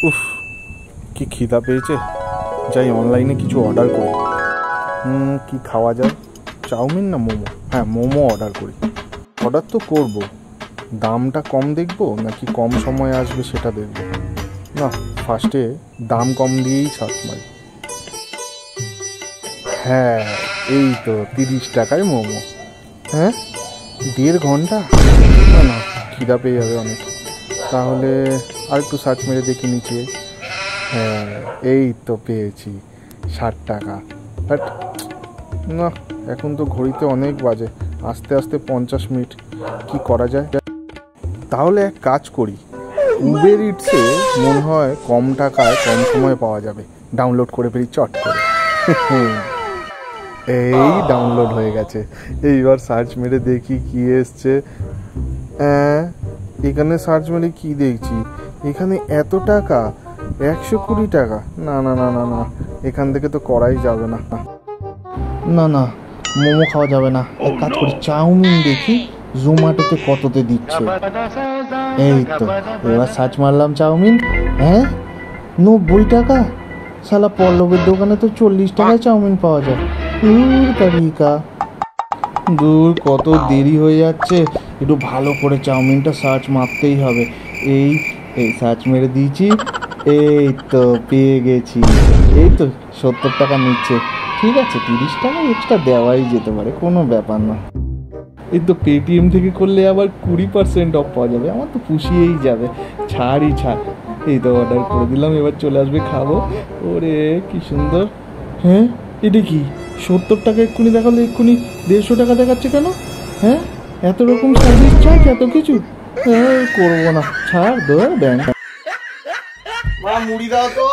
উফ, কি খিদা পেয়েছে, যাই অনলাইনে কিছু অর্ডার করি। কি খাওয়া যায়? চাউমিন না মোমো? হ্যাঁ, মোমো অর্ডার করি। অর্ডার তো করব, দামটা কম দেখবো নাকি কম সময় আসবে সেটা দেখবো। না, ফার্স্টে দাম কম দিয়েই সার্চ মারি। হ্যাঁ, এই তো 30 টাকায় মোমো। হ্যাঁ, 1.5 ঘন্টা? না না, খিদা পেয়ে যাবে অনেক। তাহলে আর একটু সার্চ মেরে দেখি নিচে। হ্যাঁ, এই তো পেয়েছি 60 টাকা। বাট না, এখন তো ঘড়িতে অনেক বাজে, আস্তে আস্তে 50 মিনিট। কি করা যায়? তাহলে এক কাজ করি, উবের ইটসে মনে হয় কম টাকায় কম সময়ে পাওয়া যাবে। ডাউনলোড করে ফেলি চট করে। এই ডাউনলোড হয়ে গেছে। এইবার সার্চ মেরে দেখি কি এসছে। এখানে সার্চ মেরে কি দেখছি, এখানে এত টাকা, 120 টাকা। না না না না না, এখান থেকে তো করাই যাবে না। না না, মোমো খাওয়া যাবে না। এক কাজ করি, চাউমিন দেখি জোম্যাটোতে কততে দিচ্ছে। এই তো, এবার সার্চ মারলাম চাউমিন। হ্যাঁ, 90 টাকা। শালা পল্লবের দোকানে তো 40 টাকায় চাউমিন পাওয়া যায়। তারিকা দূর, কত দেরি হয়ে যাচ্ছে। একটু ভালো করে চাউমিনটা সার্চ মারতেই হবে। এই এই সার্চ মেরে দিয়েছি। এই তো পেয়ে গেছি। এই তো 70 টাকা নিচ্ছে। ঠিক আছে, 30 টাকা এক্সট্রা দেওয়াই যেতে পারে, কোনো ব্যাপার না। এই তো পেটিএম থেকে করলে আবার 20% অফ পাওয়া যাবে। আমার তো পুষিয়েই যাবে, ছাড়ই ছাড়। এই তো অর্ডার করে দিলাম, এবার চলে আসবে, খাবো। ওরে কি সুন্দর। হ্যাঁ, এটা কি 70 টাকা এক্ষুনি দেখালো, এক্ষুনি 150 টাকা দেখাচ্ছে কেন? হ্যাঁ, এত রকম সার্ভিস চার্জ, এত কিছু। হ্যাঁ, করবো না, ছাড় দো ব্যাংক। মুড়ি দাও তো।